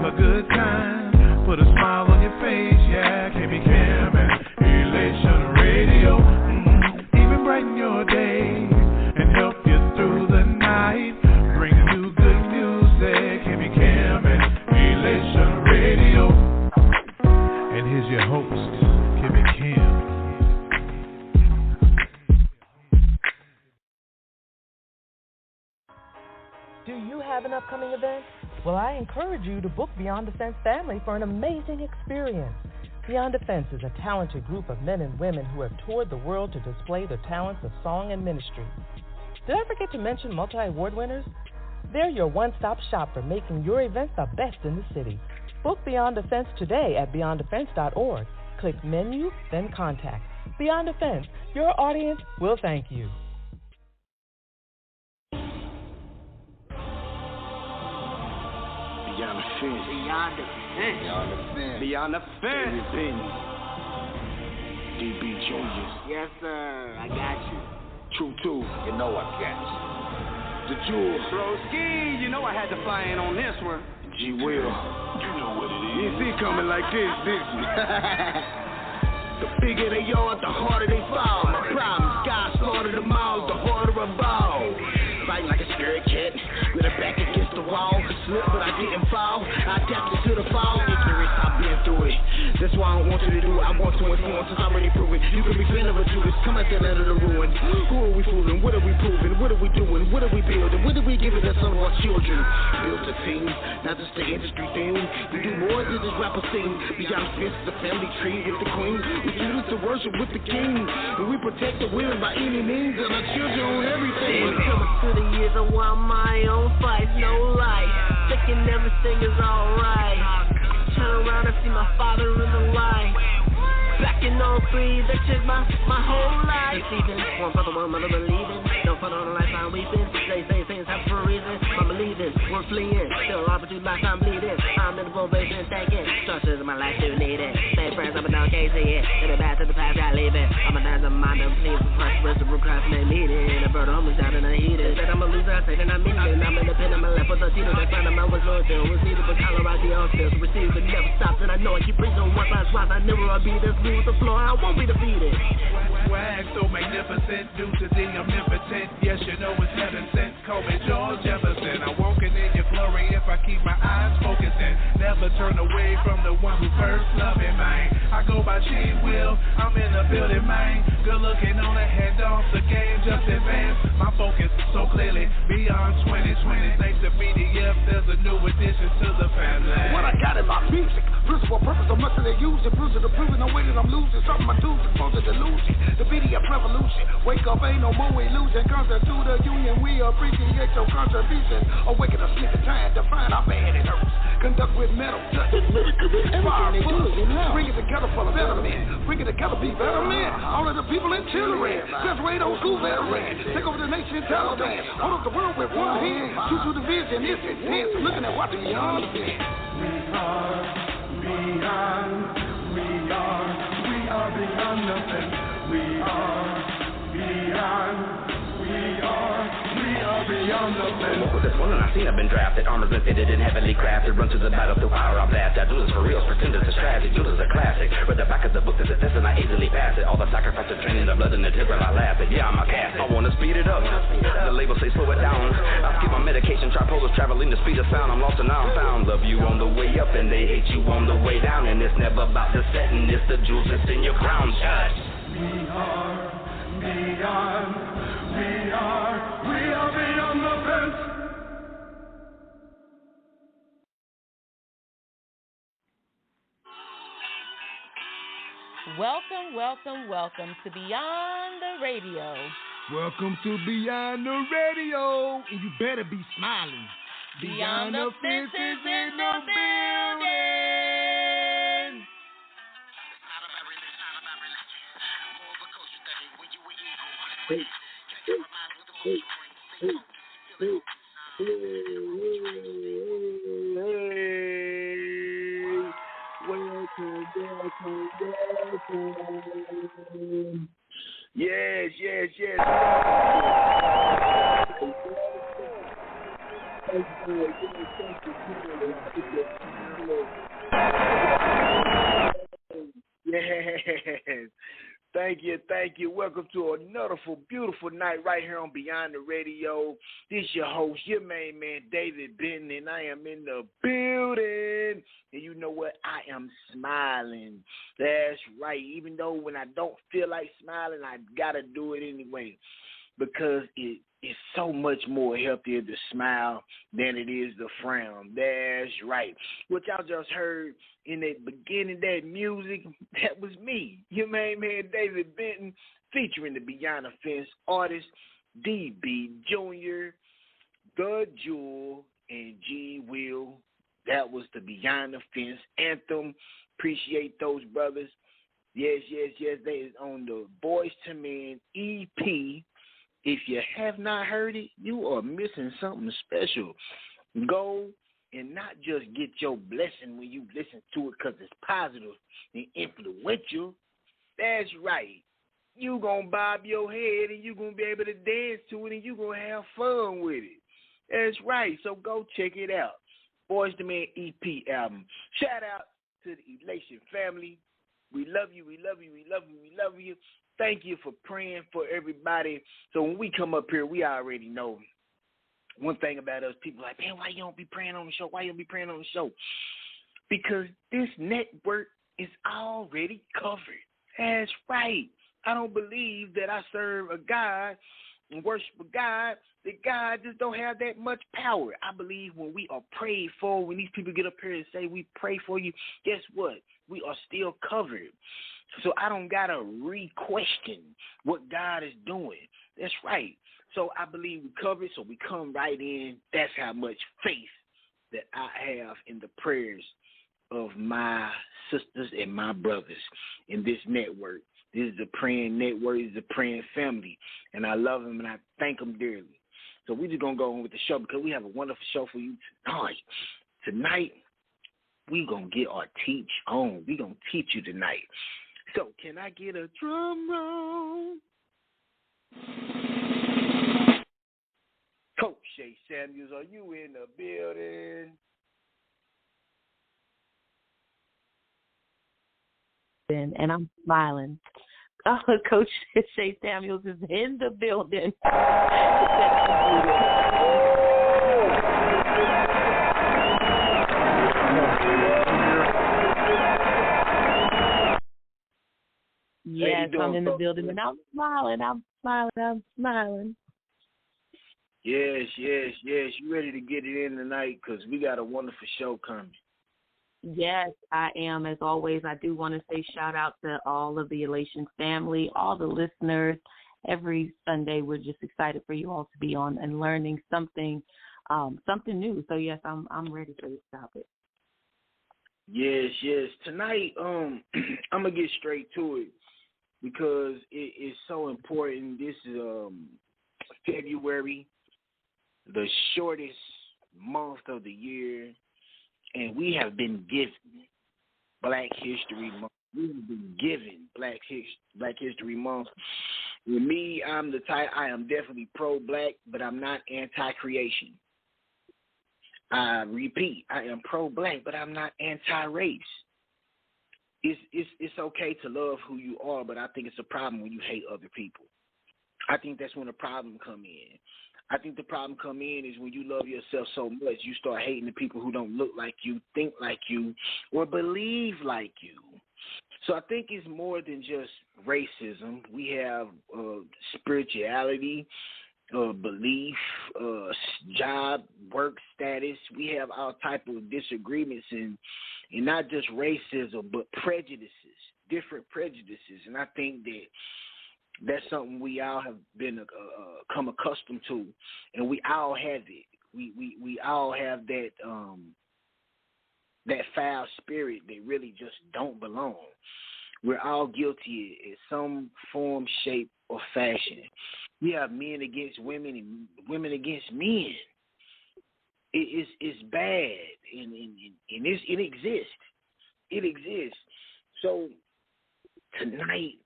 a good time. Put a smile on your face, yeah. Can't be Cam and Elation Radio. Even brighten your day and help you through the night. Bring you good music. Can't be Cam and Elation Radio. And here's your host, Kimmy Kim. Do you have an upcoming event? Well, I encourage you to book Beyond the Fence family for an amazing experience. Beyond the Fence is a talented group of men and women who have toured the world to display their talents of song and ministry. Did I forget to mention multi-award winners? They're your one-stop shop for making your event the best in the city. Book Beyond the Fence today at beyondthefence.org. Click menu, then contact. Beyond the Fence, your audience will thank you. Beyond the fence. Beyond the fence. Beyond the fence. Beyond the fence. Benton. DB Juniors. Yes, sir. I got you. True too. You know I got you. The Jewel. Broski, you know I had to fly in on this one. G Will. You know what it is. You see it coming like this, didn't you? The bigger they are, the harder they fall. The problem, God slaughtered them all, the harder I ball. Fighting like a scared cat, with her back against the wall. Slip, but I didn't fall. I adapted to the fall. Ignorance, I've been through it. That's why I don't want you to do it. I want to inform, since I already proved it. You can be feeling what you is. Come at the end of the ruin. Who are we fooling? What are we proving? What are we doing? What are we building? What are we giving to some of our children? Build a team, not just the industry thing. We do more than just rap a scene. Beyond the fence, the family tree with the queen. We choose to worship with the king. And we protect the women by any means. And our children on everything. Coming to the years, I want my own fight, no light. Thinking everything is alright. Turn around and see my father in the light. Back in 03, that changed my whole life. Deceiving, one brother, one mother believing. Don't put on the life, I'm weeping. They say things happen for a reason. I'm believing, we're fleeing. Still opportunity life, I'm bleeding. I'm in the probation, thinking. Structures in my life, do need it. Same friends, up and down, can't see it. In the back to the past, I leave it. I'm a dance of mind, I'm pleased with fresh rest of procrastinate meeting. A bird of homeless out and I heat it. Said I'm a loser, I say that I'm in it. I'm in the pen, I'm left with a teeter. That's fine, I'm always loyal still. Receive it, but Colorado on still. So receive it, never stops. And I know I keep preaching on one last rise. I never will be this smooth the floor, I won't be defeated. Swag so magnificent due to the omnipotent. Yes, you know it's heaven sent. Call me George Jefferson. I'm walking in your glory if I keep my eyes focusing. Never turn away from the one who first loved me, man. I go by Shay Will, I'm in the building, man. Good looking on the hand off the game, just advance. My focus so clearly beyond 2020. Thanks to BDF, there's a new addition to the family. What I got in my music, principle, purpose, so much that they use it. Bruise it, the proving, no way that I'm losing. Something I do, supposed to delusion. The BDF revolution. Wake up, ain't no more illusion. Concept to the union, we appreciate your contribution. Awaken us, sniff the time, define our bad it hurts. Conduct with metal, touch it, fire, bring it together for the betterment. Bring it together, be better men. All of the people in children. Graduate old school veterans. Take over the nation, tell them. Hold up the world with one hand. True to the vision, it's intense. Looking at what beyond the fence. We are beyond the fence. We are beyond the fence. Look at this one, and I seen I've been drafted. Armor's been fitted and heavily crafted. Run to the battle through fire, I blast. I do this for real, pretenders a strategy. Do this a classic. Read the back of the book, there's a test and I easily pass it. All the sacrifice of training, the blood and the tears, I laugh it. Yeah, I'm a cast. I wanna speed it up. The label say slow it down. I skip my medication, tripolars traveling the speed of sound. I'm lost and now I'm found. Love you on the way up and they hate you on the way down. And it's never about the setting, it's the jewels that's in your crown. Judge. We are beyond the fence. Welcome to Beyond the Radio. Welcome to Beyond the Radio. And you better be smiling. Beyond the Fence is in the building. Welcome. Yes. Yes. Thank you. Welcome to another beautiful night right here on Beyond the Radio. This is your host, your main man, David Benton, and I am in the building. And you know what? I am smiling. That's right. Even though when I don't feel like smiling, I got to do it anyway because it's so much more healthier to smile than it is to frown. That's right. What y'all just heard in the beginning, that music, that was me, your main man David Benton, featuring the Beyond the Fence artists DB Jr., The Jewel, and G Will. That was the Beyond the Fence anthem. Appreciate those brothers. Yes. They is on the Boys to Men EP. If you have not heard it, you are missing something special. Go and not just get your blessing when you listen to it because it's positive and influential. That's right. You going to bob your head and you going to be able to dance to it and you going to have fun with it. That's right. So go check it out. Boys to Men EP album. Shout out to the Elation family. We love you. Thank you for praying for everybody. So when we come up here, we already know one thing about us. People are like, man, why you don't be praying on the show? Because this network is already covered. That's right. I don't believe that I serve a God and worship a God, that God just don't have that much power. I believe when we are prayed for, when these people get up here and say we pray for you, guess what? We are still covered. So I don't got to re-question what God is doing. That's right. So I believe we covered, so we come right in. That's how much faith that I have in the prayers of my sisters and my brothers in this network. This is a praying network. This is a praying family. And I love them, and I thank them dearly. So we're just going to go on with the show because we have a wonderful show for you tonight. Tonight, we're going to get our teach on. We're going to teach you tonight. So can I get a drum roll? Coach Shay Samuels, are you in the building? And I'm smiling. Coach Shay Samuels is in the building. Yes, I'm in the building, and I'm smiling. Yes. You ready to get it in tonight? Because we got a wonderful show coming. Yes, I am. As always, I do want to say shout out to all of the Elation family, all the listeners. Every Sunday, we're just excited for you all to be on and learning something new. So yes, I'm ready for this topic. Yes. Tonight, I'm gonna get straight to it because it is so important. This is February, the shortest month of the year. And we have been given Black History Month. We have been given Black History Month. With me, I'm the type, I am definitely pro-Black, but I'm not anti-creation. I repeat, I am pro-Black, but I'm not anti-race. It's okay to love who you are, but I think it's a problem when you hate other people. I think that's when the problem come in. I think the problem come in is when you love yourself so much, you start hating the people who don't look like you, think like you, or believe like you. So I think it's more than just racism. We have spirituality, belief, job, work status. We have all type of disagreements, and not just racism, but prejudices, different prejudices. And I think that's something we all have been come accustomed to, and we all have it. We all have that foul spirit that really just don't belong. We're all guilty in some form, shape, or fashion. We have men against women and women against men. It's bad, and it exists. It exists. So tonight,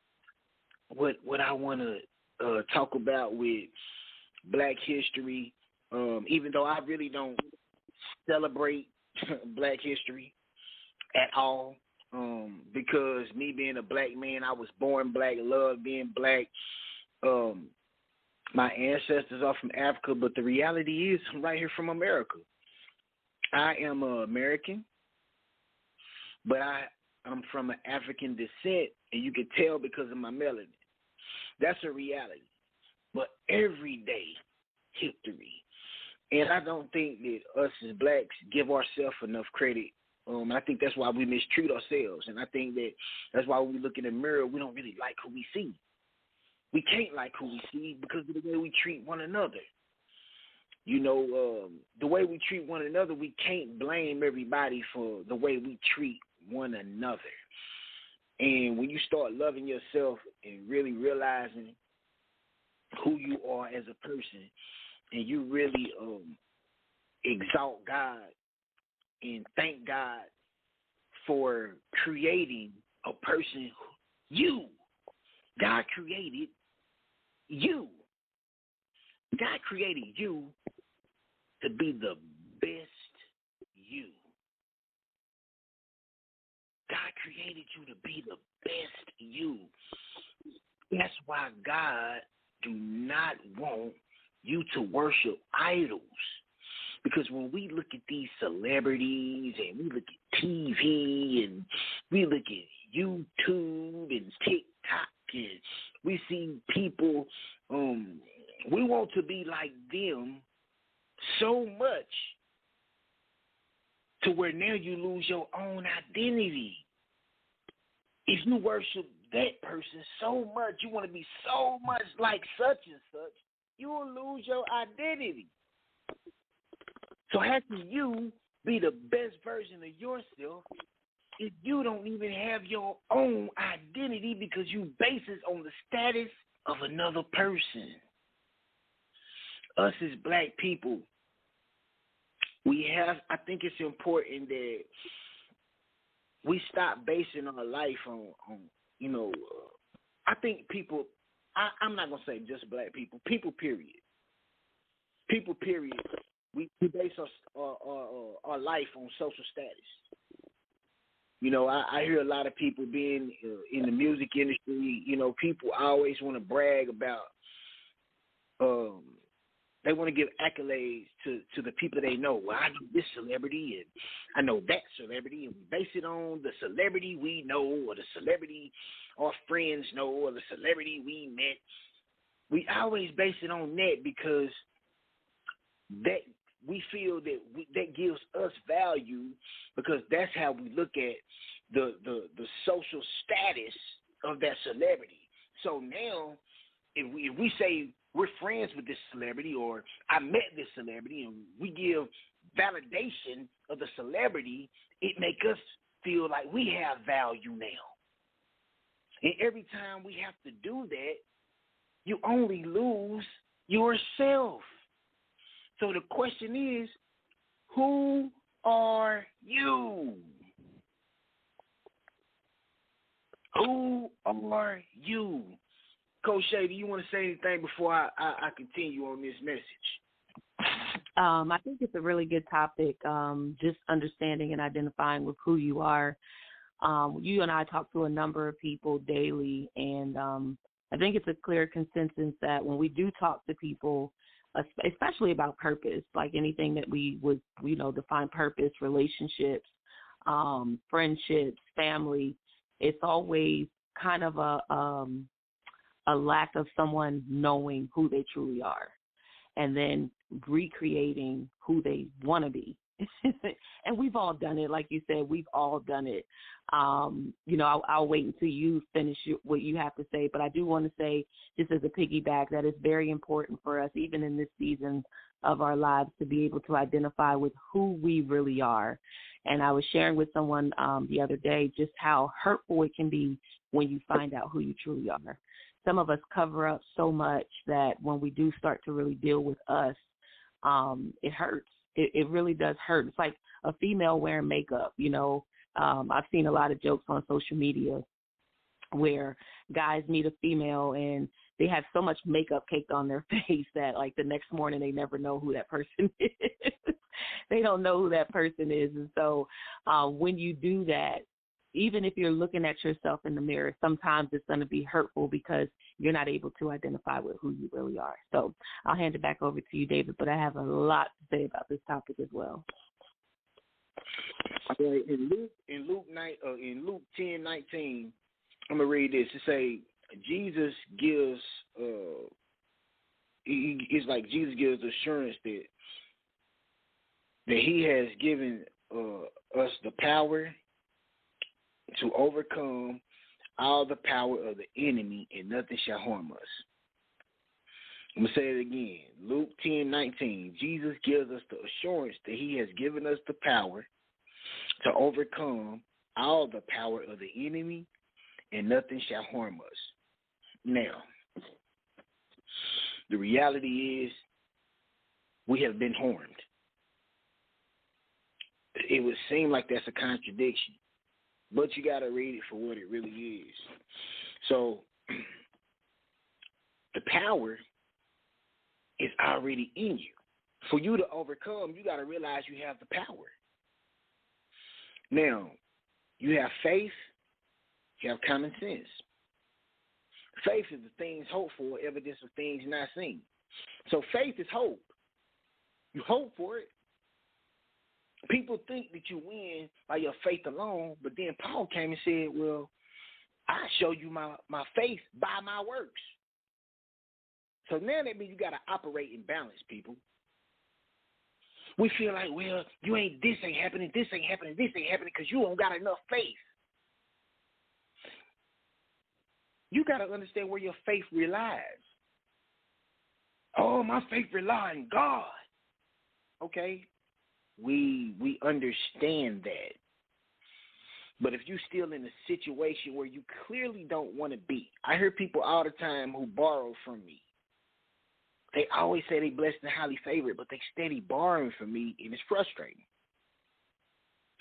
what I want to talk about with Black history, even though I really don't celebrate Black history at all. Because me being a black man, I was born black, love being black. My ancestors are from Africa, but the reality is I'm right here from America. I am an American, but I'm from an African descent, and you can tell because of my melanin. That's a reality. But everyday history. And I don't think that us as blacks give ourselves enough credit. I think that's why we mistreat ourselves. And I think that's why when we look in the mirror, we don't really like who we see. We can't like who we see because of the way we treat one another. You know, the way we treat one another, we can't blame everybody for the way we treat one another. And when you start loving yourself and really realizing who you are as a person, and you really exalt God and thank God for creating a person, God created you. God created you to be the best you. God created you to be the best you. That's why God do not want you to worship idols. Because when we look at these celebrities and we look at TV and we look at YouTube and TikTok and we see people, we want to be like them so much to where now you lose your own identity. If you worship that person so much, you want to be so much like such and such, you will lose your identity. So how can you be the best version of yourself if you don't even have your own identity because you base it on the status of another person? Us as black people, I think it's important that we stop basing our life on I think people, I'm not going to say just black people, people period. We base our life on social status. You know, I hear a lot of people being in the music industry, you know, people always want to brag about, they want to give accolades to the people they know. Well, I know this celebrity and I know that celebrity, and we base it on the celebrity we know or the celebrity our friends know or the celebrity we met. We always base it on that because that we feel that gives us value because that's how we look at the social status of that celebrity. So now, if we say we're friends with this celebrity or I met this celebrity and we give validation of the celebrity, it makes us feel like we have value now. And every time we have to do that, you only lose yourself. So the question is, who are you? Who are you? Coach Shay, do you want to say anything before I continue on this message? I think it's a really good topic, just understanding and identifying with who you are. You and I talk to a number of people daily, and I think it's a clear consensus that when we do talk to people, especially about purpose, like anything that we would, define purpose, relationships, friendships, family, it's always kind of a lack of someone knowing who they truly are and then recreating who they want to be. And we've all done it. Like you said, we've all done it. I'll wait until you finish what you have to say, but I do want to say, just as a piggyback, that it's very important for us, even in this season of our lives, to be able to identify with who we really are. And I was sharing with someone the other day just how hurtful it can be when you find out who you truly are. Some of us cover up so much that when we do start to really deal with us, it hurts. It really does hurt. It's like a female wearing makeup, I've seen a lot of jokes on social media where guys meet a female and they have so much makeup caked on their face that like the next morning they never know who that person is. they don't know who that person is. And so when you do that, even if you're looking at yourself in the mirror, sometimes it's going to be hurtful because you're not able to identify with who you really are. So I'll hand it back over to you, David, but I have a lot to say about this topic as well. Okay, in Luke 10:19, I'm gonna read this. It say Jesus gives it's like Jesus gives assurance that he has given us the power to overcome all the power of the enemy, and nothing shall harm us. I'm going to say it again. Luke 10:19. Jesus gives us the assurance that he has given us the power to overcome all the power of the enemy, and nothing shall harm us. Now, the reality is we have been harmed. It would seem like that's a contradiction, but you got to read it for what it really is. So the power is already in you. For you to overcome, you got to realize you have the power. Now, you have faith, you have common sense. Faith is the things hoped for, evidence of things not seen. So faith is hope. You hope for it. People think that you win by your faith alone, but then Paul came and said, well, I show you my faith by my works. So now that means you got to operate in balance, people. We feel like, well, this ain't happening because you don't got enough faith. You got to understand where your faith relies. Oh, my faith relies on God. Okay. We understand that. But if you're still in a situation where you clearly don't want to be, I hear people all the time who borrow from me. They always say they blessed and highly favored, but they steady borrowing from me, and it's frustrating.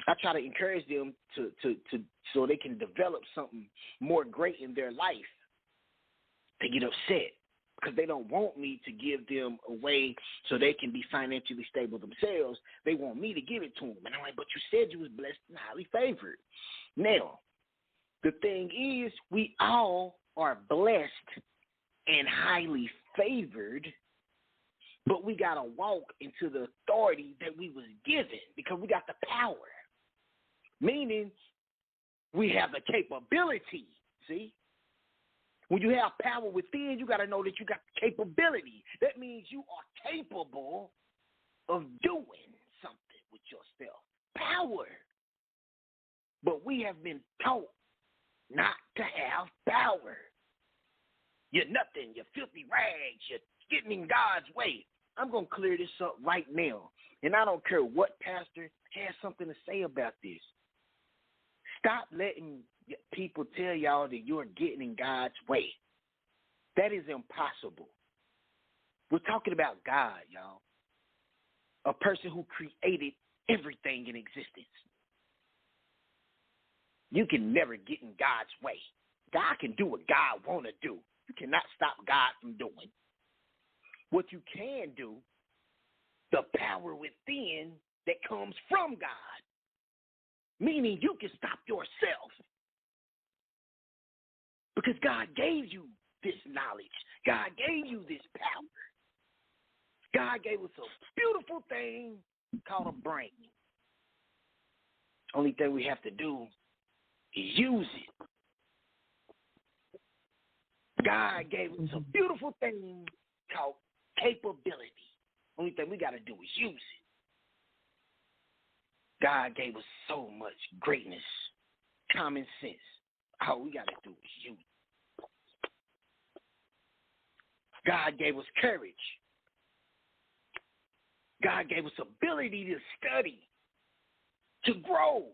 I try to encourage them to so they can develop something more great in their life. They get upset because they don't want me to give them away so they can be financially stable themselves. They want me to give it to them. And I'm like, but you said you was blessed and highly favored. Now, the thing is, we all are blessed and highly favored, but we got to walk into the authority that we was given because we got the power. Meaning, we have the capability, see? When you have power within, you got to know that you got the capability. That means you are capable of doing something with yourself. Power. But we have been taught not to have power. You're nothing. You're filthy rags. You're getting in God's way. I'm going to clear this up right now. And I don't care what pastor has something to say about this. Stop letting people tell y'all that you're getting in God's way. That is impossible. We're talking about God, y'all. A person who created everything in existence. You can never get in God's way. God can do what God want to do. You cannot stop God from doing. What you can do, the power within that comes from God. Meaning you can stop yourself. Because God gave you this knowledge. God gave you this power. God gave us a beautiful thing called a brain. Only thing we have to do is use it. God gave us a beautiful thing called capability. Only thing we got to do is use it. God gave us so much greatness, common sense. All we got to do is use it. God gave us courage. God gave us ability to study, to grow.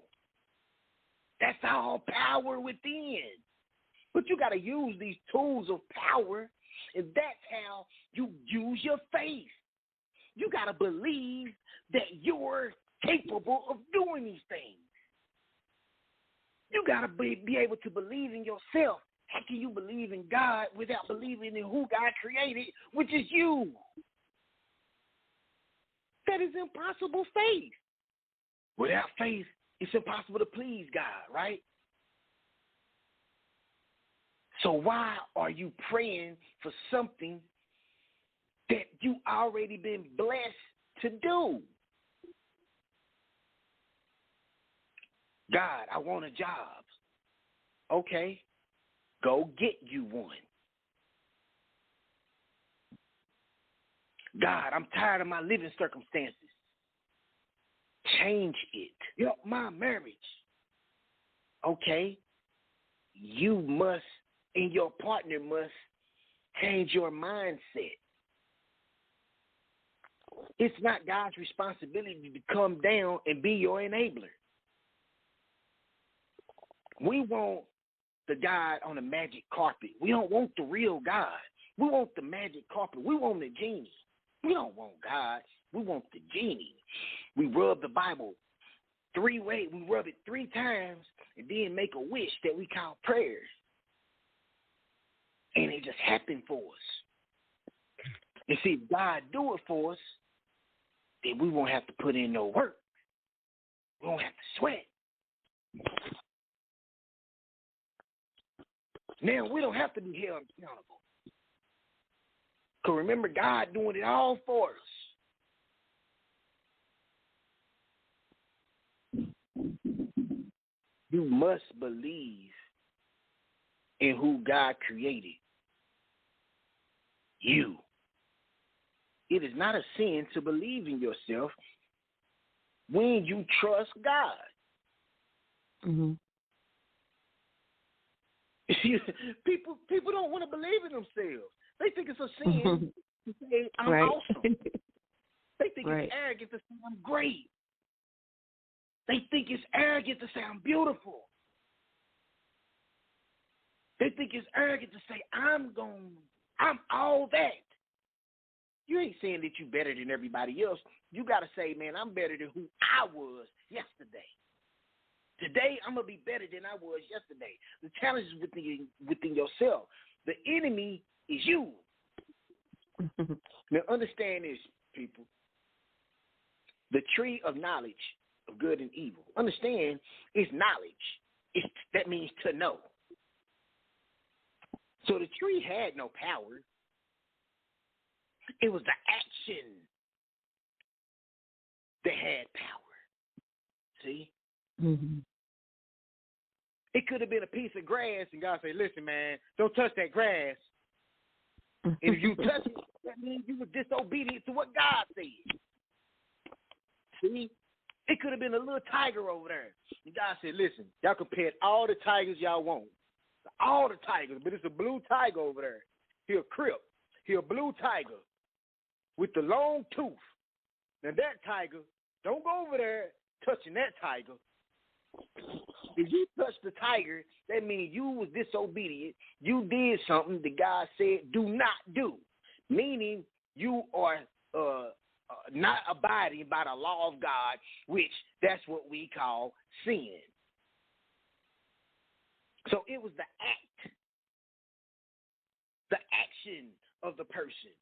That's all power within. But you got to use these tools of power, and that's how you use your faith. You got to believe that you're capable of doing these things. You got to be able to believe in yourself. How can you believe in God without believing in who God created, which is you? That that is impossible faith. Without faith, it's impossible to please God, right? So why are you praying for something that you already been blessed to do? God, I want a job. Okay, go get you one. God, I'm tired of my living circumstances. Change it. My marriage. Okay, you must, and your partner must change your mindset. It's not God's responsibility to come down and be your enabler. We want the God on the magic carpet. We don't want the real God. We want the magic carpet. We want the genie. We don't want God. We want the genie. We rub the Bible 3 ways. We rub it 3 times and then make a wish that we call prayers. And it just happened for us. And see, if God do it for us, then we won't have to put in no work. We won't have to sweat. Now, we don't have to be held accountable. Because remember, God doing it all for us. You must believe in who God created. You. It is not a sin to believe in yourself when you trust God. Mm-hmm. People don't want to believe in themselves. They think it's a sin to say, I'm awesome. They think it's arrogant to say, I'm great. They think it's arrogant to say, I'm beautiful. They think it's arrogant to say, I'm all that. You ain't saying that you're better than everybody else. You got to say, man, I'm better than who I was yesterday. Today, I'm going to be better than I was yesterday. The challenge is within yourself. The enemy is you. Now, understand this, people. The tree of knowledge of good and evil. Understand, it's knowledge. That means to know. So the tree had no power. It was the action that had power. See? Mm-hmm. It could have been a piece of grass, and God said, listen, man, don't touch that grass. And if you touch it, that means you were disobedient to what God said. See? It could have been a little tiger over there. And God said, listen, y'all can pet all the tigers y'all want. All the tigers, but it's a blue tiger over there. He a crip. He a blue tiger with the long tooth. Now that tiger, don't go over there touching that tiger. If you touch the tiger, that means you was disobedient. You did something that God said do not do, meaning you are not abiding by the law of God, which that's what we call sin. So it was the act, the action of the person,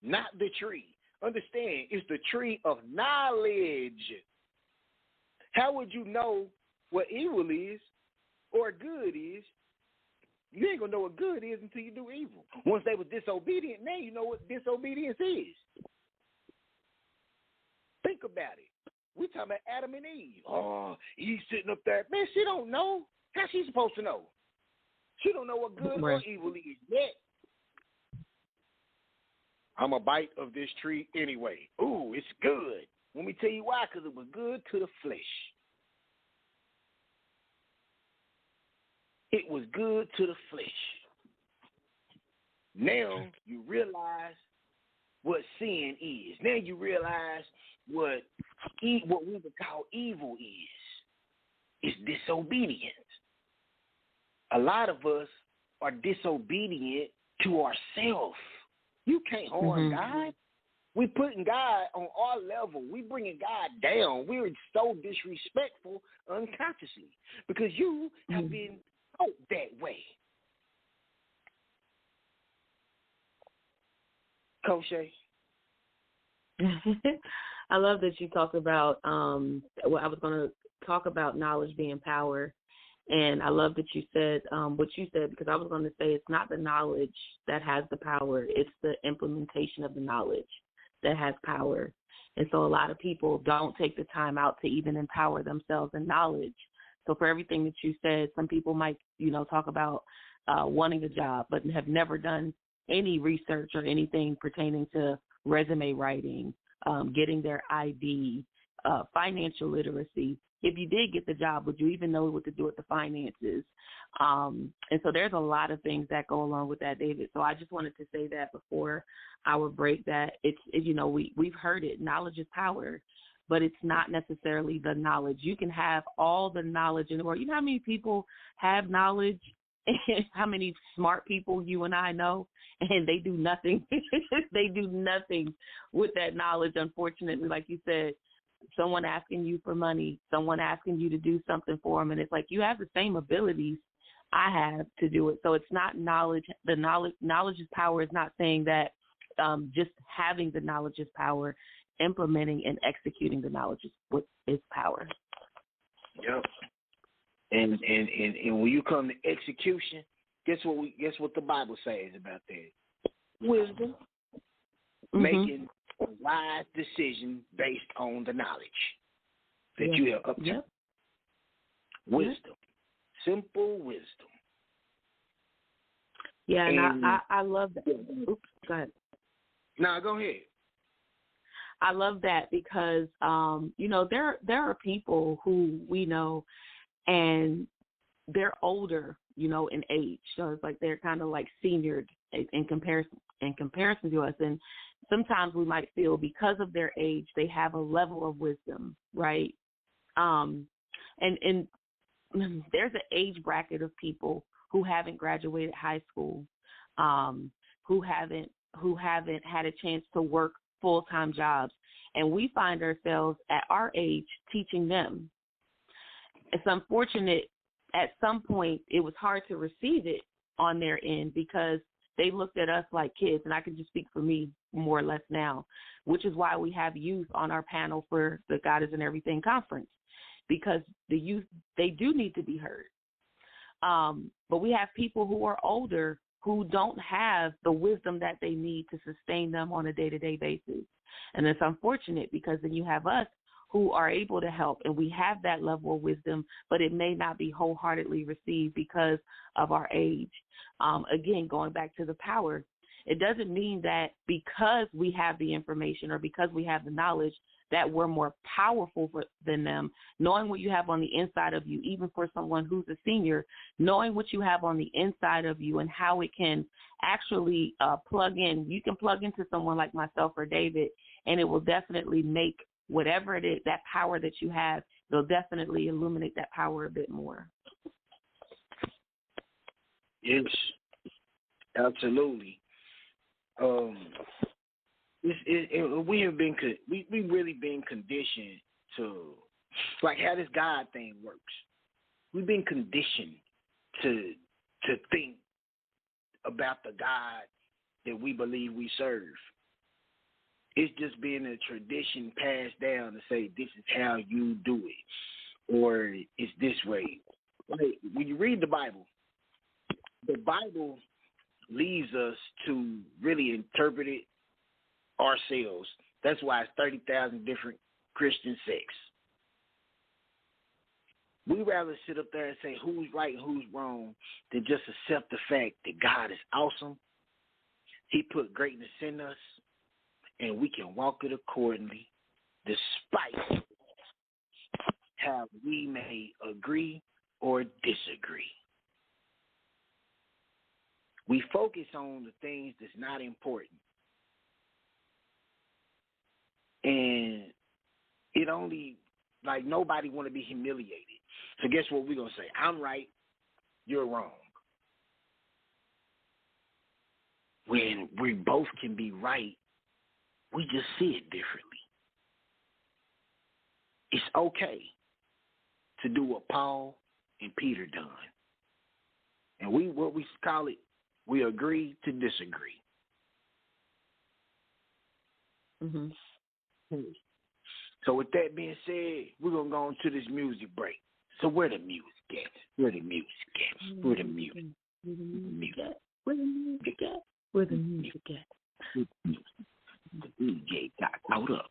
not the tree. Understand, it's the tree of knowledge. How would you know what evil is or good is? You ain't going to know what good is until you do evil. Once they were disobedient, now you know what disobedience is. Think about it. We're talking about Adam and Eve. Oh, Eve sitting up there. Man, she don't know. How's she supposed to know? She don't know what good or evil is yet. I'm a bite of this tree anyway. Ooh, it's good. Let me tell you why, because it was good to the flesh. It was good to the flesh. Now you realize what sin is. Now you realize what we would call evil is. It's disobedience. A lot of us are disobedient to ourselves. You can't harm God. We're putting God on our level. We're bringing God down. We're so disrespectful unconsciously because you have been taught that way. Coach Shay, I love that you talked about, I was going to talk about knowledge being power. And I love that you said what you said, because I was going to say it's not the knowledge that has the power. It's the implementation of the knowledge that has power. And so a lot of people don't take the time out to even empower themselves in knowledge. So for everything that you said, some people might, talk about wanting a job, but have never done any research or anything pertaining to resume writing, getting their ID, financial literacy. If you did get the job, would you even know what to do with the finances? And so there's a lot of things that go along with that, David. So I just wanted to say that before our break, that we've heard it. Knowledge is power, but it's not necessarily the knowledge. You can have all the knowledge in the world. You know how many people have knowledge? How many smart people you and I know, and they do nothing. They do nothing with that knowledge, unfortunately. Like you said, someone asking you for money, someone asking you to do something for them, and it's like you have the same abilities I have to do it. So it's not knowledge. The knowledge is power is not saying that just having the knowledge is power. Implementing and executing the knowledge is power. Yep. And when you come to execution, guess what the Bible says about that? Wisdom. Making a wise decision based on the knowledge that you have up to. Yep. Wisdom. Simple wisdom. Yeah, and I love that. Oops, go ahead. No, go ahead. I love that because, there are people who we know and they're older, in age. So it's like they're kind of like seniored in comparison to us. And sometimes we might feel because of their age, they have a level of wisdom, right? And there's an age bracket of people who haven't graduated high school, who haven't had a chance to work full-time jobs, and we find ourselves at our age teaching them. It's unfortunate at some point it was hard to receive it on their end because they looked at us like kids, and I can just speak for me more or less now, which is why we have youth on our panel for the God is in Everything conference, because the youth, they do need to be heard. But we have people who are older who don't have the wisdom that they need to sustain them on a day-to-day basis. And it's unfortunate because then you have us who are able to help, and we have that level of wisdom, but it may not be wholeheartedly received because of our age. Again, going back to the power, it doesn't mean that because we have the information or because we have the knowledge that we're more powerful than them. Knowing what you have on the inside of you, even for someone who's a senior, knowing what you have on the inside of you and how it can actually plug in. You can plug into someone like myself or David, and it will definitely make whatever it is, that power that you have, they'll definitely illuminate that power a bit more. Yes, absolutely. We really been conditioned to, like how this God thing works. We've been conditioned to think about the God that we believe we serve. It's just been a tradition passed down to say this is how you do it, or it's this way. Like when you read the Bible leads us to really interpret it ourselves. That's why it's 30,000 different Christian sects. We rather sit up there and say who's right and who's wrong than just accept the fact that God is awesome. He put greatness in us, and we can walk it accordingly despite how we may agree or disagree. We focus on the things that's not important. And it only, like, nobody want to be humiliated. So guess what we're going to say? I'm right, you're wrong. When we both can be right, we just see it differently. It's okay to do what Paul and Peter done. And what we call it, we agree to disagree. Mm-hmm. So with that being said, we're going to go on to this music break. So where the music at? Where the music at? Where the music? Where the music at? Where the music at? Where the music at? The DJ got out up.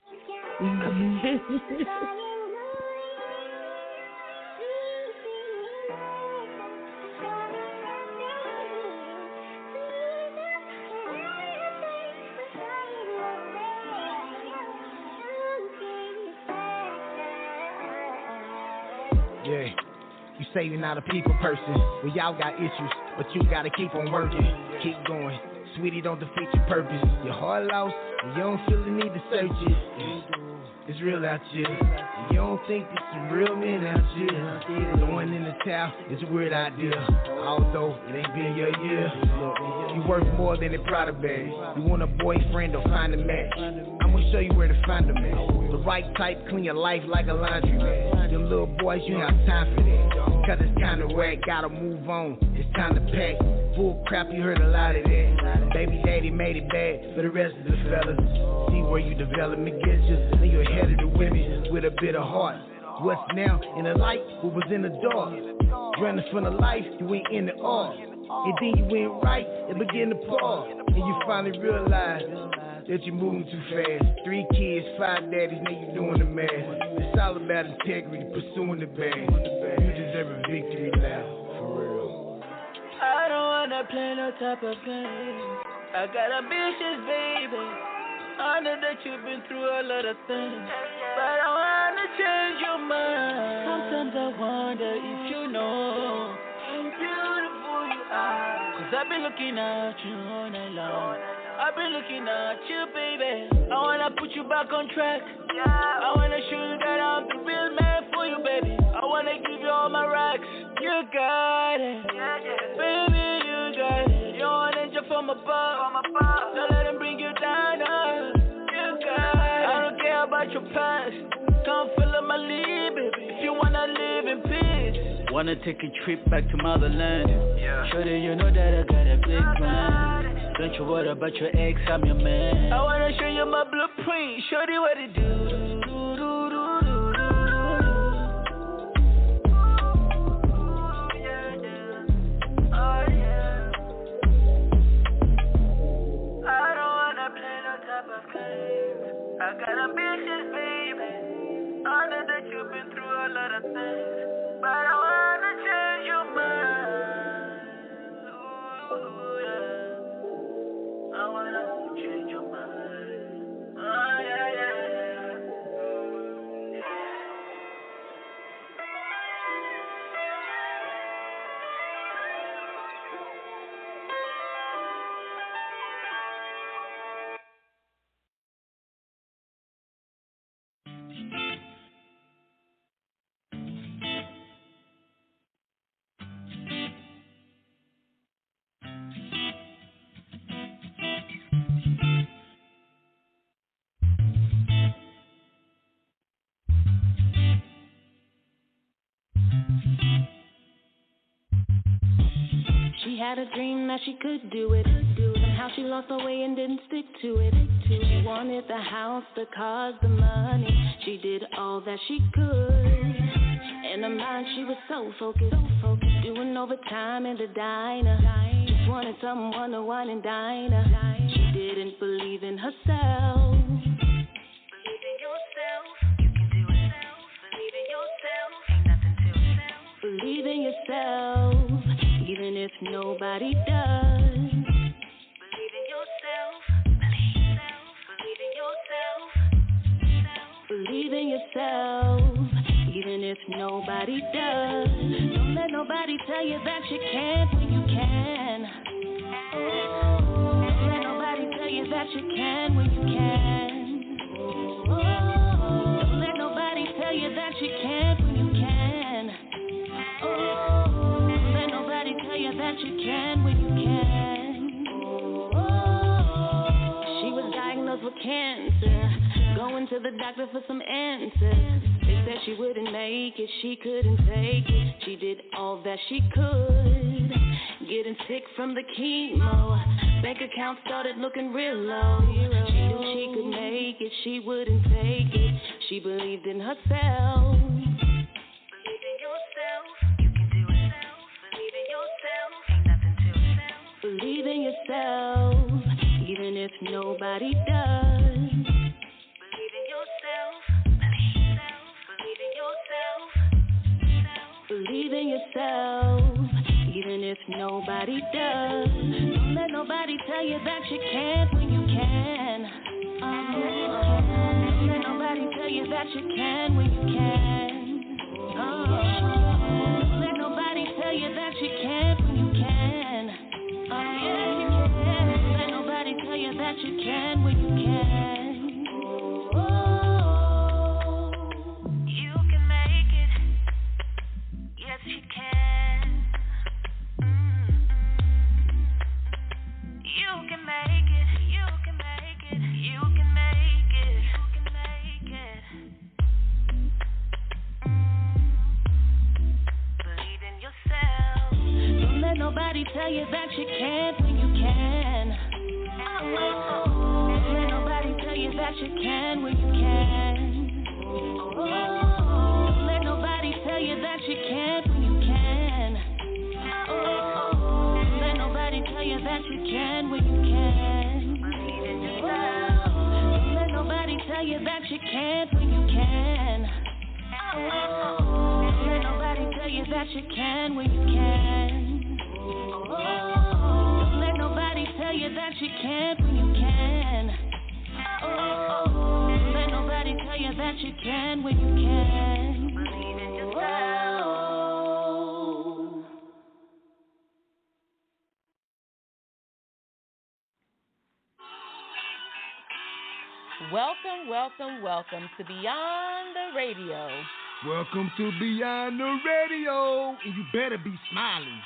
Yeah, you say you're not a people person. Well, y'all got issues, but you gotta keep on working. Keep going. Sweetie, don't defeat your purpose. Your heart lost, and you don't feel the need to search it. It's real out here. You don't think there's some real men out here. Throwing in the towel is a weird idea. Although it ain't been your year. You worth more than a product bag. You want a boyfriend or find a match. I'm gonna show you where to find them at. The right type, clean your life like a laundry man. Them little boys, you ain't have time for that. Cause it's kinda whack, gotta move on. It's time to pack. Full crap, you heard a lot of that. Baby daddy made it bad for the rest of the fellas. See where you development gets you. Then you're ahead of the women with a bit of heart. What's now in the light, what was in the dark? Running from the life, you ain't in the art. And then you went right and begin to pause. And you finally realize that you're moving too fast. 3 kids, 5 daddies, now you doing the math. It's all about integrity, pursuing the bag. You deserve a victory now, for real. I don't wanna play no type of game. I got ambitious, baby. I know that you've been through a lot of things, but I wanna change your mind. Sometimes I wonder if you know how beautiful you are. Cause I've been looking at you all night long. I've been looking at you, baby. I wanna put you back on track. I wanna show you that I'm the real man for you, baby. I wanna give you all my racks. You got it, baby, you got it. You're an angel from above. Don't let him bring you down. You got it. I don't care about your past. Come follow my lead, baby. If you wanna live in peace. Wanna take a trip back to motherland. Shorty, you know that I got a big plan. Don't you worry about your ex, I'm your man. I wanna show you my blueprint. Shorty, what it do. I got ambitions, baby. I know that you've been through a lot of things, but I wanna change your mind. Ooh, yeah. I wanna change your mind. Oh, yeah, yeah, yeah. She had a dream that she could do it. Somehow she lost her way and didn't stick to it. She wanted the house, the cars, the money. She did all that she could. In her mind she was so focused. Doing overtime in the diner. Just wanted someone to wine and dine her. She didn't believe in herself. Believe in yourself, you can do it. Believe in yourself, ain't nothing to yourself. Believe in yourself, even if nobody does. Believe in yourself, believe in yourself. Believe in yourself, even if nobody does. Don't let nobody tell you that you can't when you can. Don't let nobody tell you that you can when you can. Don't let nobody tell you that you can't when you can. Don't let nobody tell you that you can when you can. She was diagnosed with cancer, going to the doctor for some answers. They said she wouldn't make it, she couldn't take it. She did all that she could, getting sick from the chemo. Bank account started looking real low. She knew she could make it, she wouldn't take She believed in herself. Believe in yourself. You can do it. Believe in yourself. Ain't nothing to self. Believe in yourself, even if nobody does. Believe in yourself. Believe in yourself. Believe in yourself, even if nobody does. Don't let nobody tell you that you can't when you can. Don't let nobody tell you that you can when you can. Don't let nobody tell you that you can't when you can. Don't let nobody tell you that you can when you can. You can make it. Yes, you can. You can make it. You can make it. You can make it. You can make it. Believe in yourself. Don't let nobody tell you that you can't when you can. Don't let nobody tell you that you can when you can. Don't let nobody tell you that you can't when you can. Don't let nobody tell you that you can when you can. Believe in yourself. Don't let nobody tell you that you can't when you can. Don't let nobody tell you that you can when you can. Don't let nobody tell you that you can't when you can. Don't let nobody tell you that you can when you can. Believe in yourself. Welcome, welcome, welcome to Beyond the Radio. Welcome to Beyond the Radio, and you better be smiling.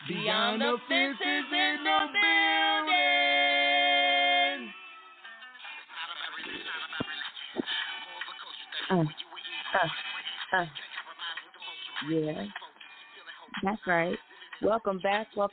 Beyond the Fence is in the building. Yeah, that's right. Welcome back to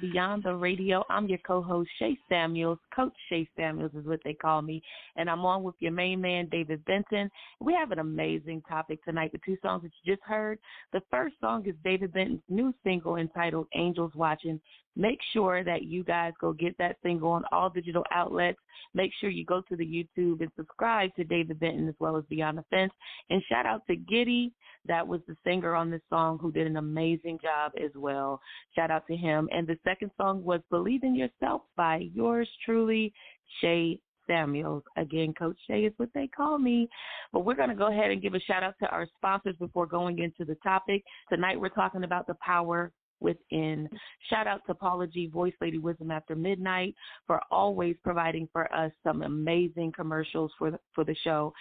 Beyond the Radio. I'm your co-host, Shay Samuels. Coach Shay Samuels is what they call me. And I'm on with your main man, David Benton. We have an amazing topic tonight. The two songs that you just heard. The first song is David Benton's new single entitled Angels Watching. Make sure that you guys go get that single on all digital outlets. Make sure you go to the YouTube and subscribe to David Benton as well as Beyond the Fence. And shout out to Giddy. That was the singer on this song who did an amazing job as well. Shout out to him. And the second song was Believe in Yourself by yours truly, Shay Samuels. Again, Coach Shay is what they call me. But we're going to go ahead and give a shout out to our sponsors before going into the topic. Tonight we're talking about the power within. Shout out to Paula G, Voice Lady Wisdom After Midnight, for always providing for us some amazing commercials for the show.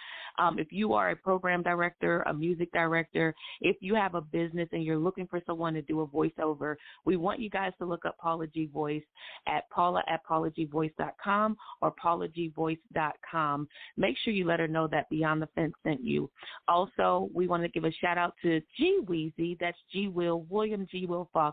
If you are a program director, a music director, if you have a business and you're looking for someone to do a voiceover, we want you guys to look up Paula G Voice at paula@paulagvoice.com or paulagvoice.com. Make sure you let her know that Beyond the Fence sent you. Also, we want to give a shout out to G Weezy, that's William G. Will Faulkner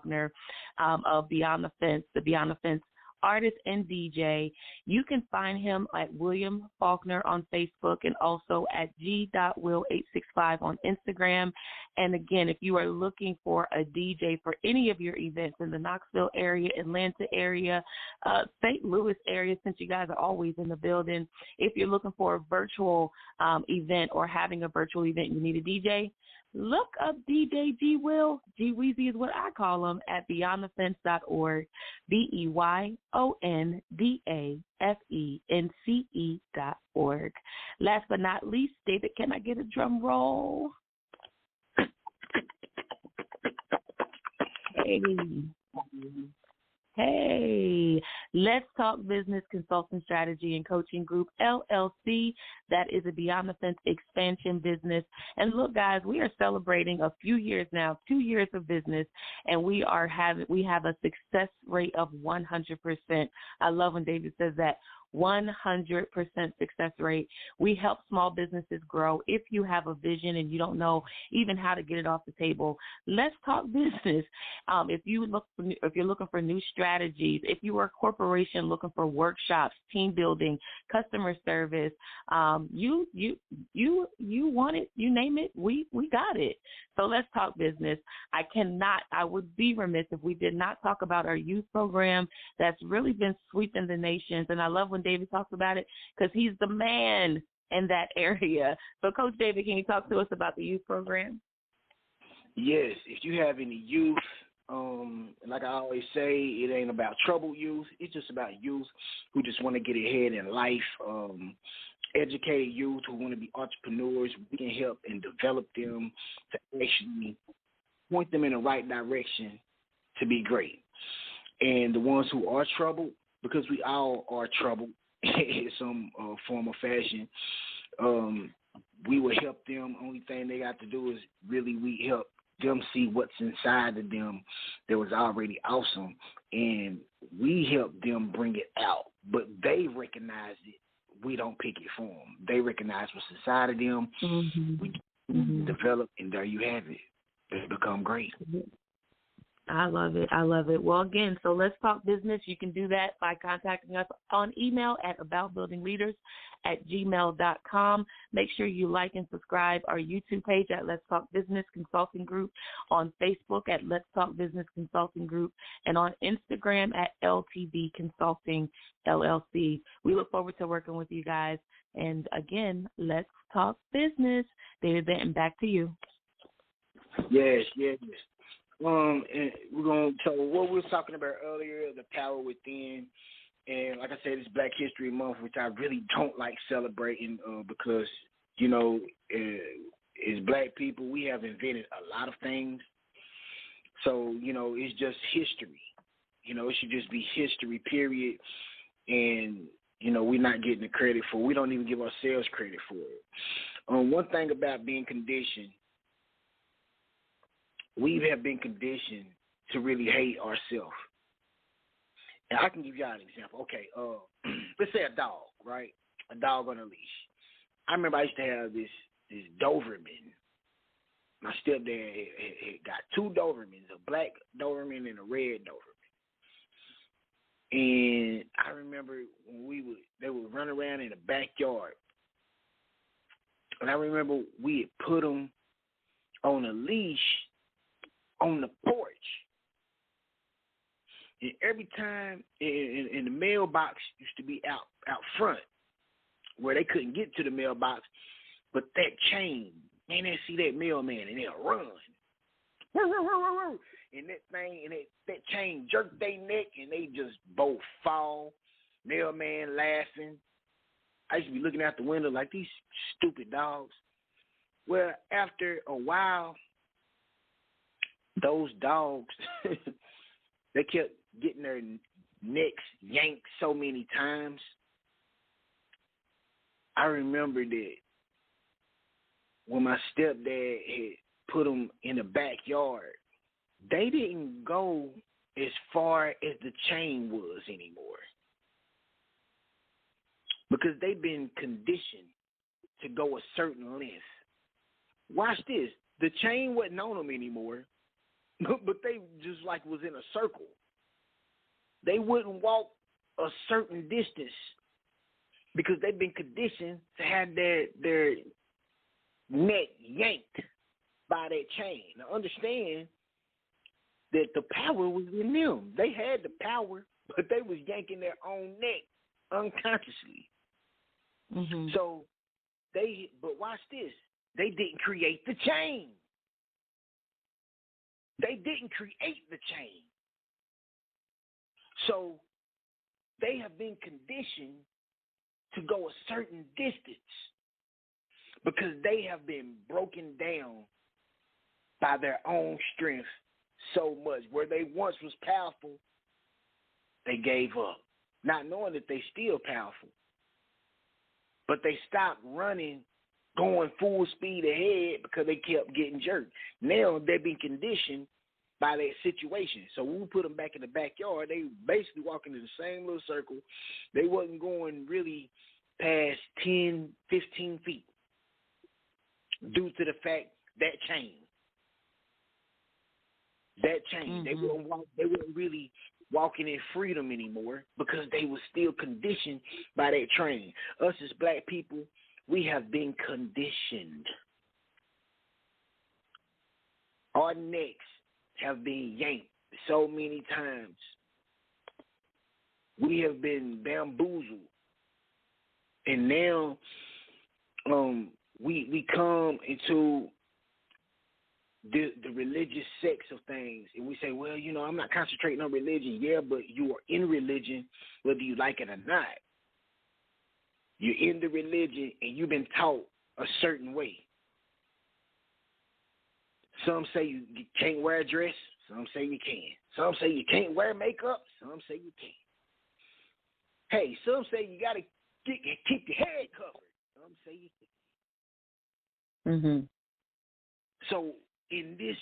of Beyond the Fence, the Beyond the Fence artist and DJ. You can find him at William Faulkner on Facebook and also at g.will865 on Instagram. And again, if you are looking for a DJ for any of your events in the Knoxville area, Atlanta area, St. Louis area, since you guys are always in the building, if you're looking for a virtual event or having a virtual event, you need a DJ, look up DJ G Will. G Weezy is what I call him at beyondthefence.org, BEYONDAFENCE.org. Last but not least, David, can I get a drum roll? Hey, Let's Talk Business Consulting Strategy and Coaching Group, LLC. That is a Beyond the Fence expansion business. And look, guys, we are celebrating a few years now, 2 years of business, and we have a success rate of 100%. I love when David says that. 100% success rate. We help small businesses grow. If you have a vision and you don't know even how to get it off the table, let's talk business. If you're looking for new strategies, if you are a corporation looking for workshops, team building, customer service, you want it, you name it, we got it. So let's talk business. I would be remiss if we did not talk about our youth program that's really been sweeping the nations. And I love when David talks about it because he's the man in that area. So, Coach David, can you talk to us about the youth program? Yes. If you have any youth, like I always say, it ain't about troubled youth. It's just about youth who just want to get ahead in life, educated youth who want to be entrepreneurs. We can help and develop them to actually point them in the right direction to be great. And the ones who are troubled, because we all are troubled in some form or fashion, we will help them. Only thing they got to do is really we help them see what's inside of them that was already awesome, and we help them bring it out. But they recognize it. We don't pick it for them. They recognize what's inside of them. Mm-hmm. We develop, and there you have it. They become great. I love it. I love it. Well, again, so let's talk business. You can do that by contacting us on email at aboutbuildingleaders@gmail.com. Make sure you like and subscribe our YouTube page at Let's Talk Business Consulting Group, on Facebook at Let's Talk Business Consulting Group, and on Instagram at LTB Consulting LLC. We look forward to working with you guys. And again, let's talk business. David Benton, back to you. Yes. And we're going to tell what we were talking about earlier, the power within. And like I said, it's Black History Month, which I really don't like celebrating because, as Black people, we have invented a lot of things. So, it's just history. It should just be history, period. And, we're not getting the credit for it. We don't even give ourselves credit for it. One thing about being conditioned, we have been conditioned to really hate ourselves. And I can give y'all an example. Okay, let's say a dog, right? A dog on a leash. I remember I used to have this Doberman. My stepdad had got two Dobermans, a black Doberman and a red Doberman. And I remember when they would run around in the backyard. And I remember we had put them on a leash on the porch. And every time in the mailbox used to be out front where they couldn't get to the mailbox, but that chain, man, they see that mailman and they'll run. And that thing, and that chain jerked their neck and they just both fall. Mailman laughing. I used to be looking out the window like these stupid dogs. Well, after a while, those dogs, they kept getting their necks yanked so many times. I remember that when my stepdad had put them in the backyard, they didn't go as far as the chain was anymore because they've been conditioned to go a certain length. Watch this. The chain wasn't on them anymore. But they just like was in a circle. They wouldn't walk a certain distance because they've been conditioned to have their neck yanked by that chain. Now understand that the power was in them. They had the power, but they was yanking their own neck unconsciously. Mm-hmm. But watch this. They didn't create the chain. They didn't create the chain. So they have been conditioned to go a certain distance because they have been broken down by their own strength so much. Where they once was powerful, they gave up, not knowing that they still powerful. But they stopped running, going full speed ahead because they kept getting jerked. Now they've been conditioned by that situation. So when we put them back in the backyard, they basically walking in the same little circle. They wasn't going really past 10, 15 feet due to the fact that chain. Mm-hmm. They weren't really walking in freedom anymore because they were still conditioned by that train. Us as black people, we have been conditioned. Our necks have been yanked so many times. We have been bamboozled. And now we come into the religious sects of things, and we say, well, I'm not concentrating on religion. Yeah, but you are in religion whether you like it or not. You're in the religion, and you've been taught a certain way. Some say you can't wear a dress. Some say you can. Some say you can't wear makeup. Some say you can. Hey, some say you got to keep your head covered. Some say you can. Mm-hmm. So in this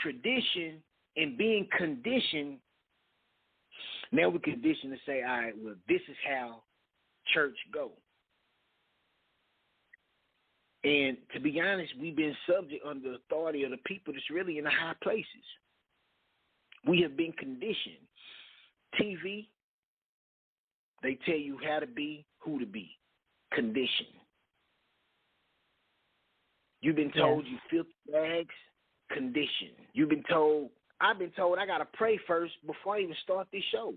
tradition and being conditioned, now we're conditioned to say, all right, well, this is how church go. And to be honest, we've been subject under the authority of the people that's really in the high places. We have been conditioned. TV, they tell you how to be, who to be. Conditioned. You've been told you filthy rags. Conditioned. You've been told, I've been told I got to pray first before I even start this show.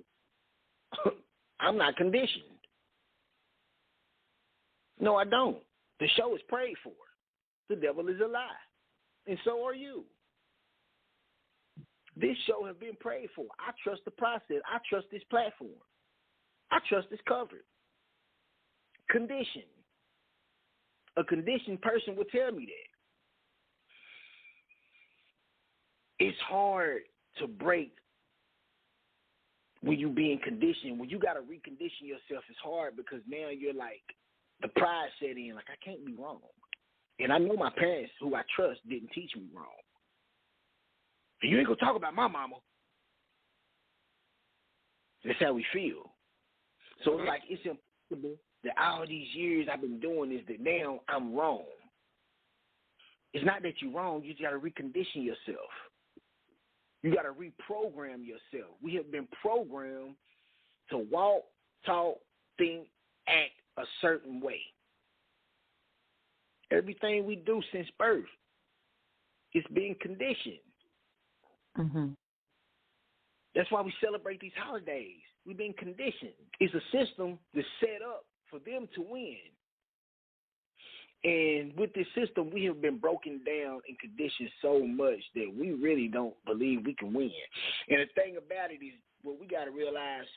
I'm not conditioned. No, I don't. The show is prayed for. The devil is a lie. And so are you. This show has been prayed for. I trust the process. I trust this platform. I trust it's covered. Condition. A conditioned person will tell me that. It's hard to break when you being conditioned. When you got to recondition yourself, it's hard because now you're like, the pride set in, like, I can't be wrong. And I know my parents, who I trust, didn't teach me wrong. You ain't going to talk about my mama. That's how we feel. So it's like, it's impossible that all these years I've been doing this, that now I'm wrong. It's not that you're wrong. You just got to recondition yourself. You got to reprogram yourself. We have been programmed to walk, talk, think, act a certain way. Everything we do since birth is being conditioned. Mm-hmm. That's why we celebrate these holidays. We've been conditioned. It's a system that's set up for them to win. And with this system, we have been broken down and conditioned so much that we really don't believe we can win. And the thing about it is, what we got to realize,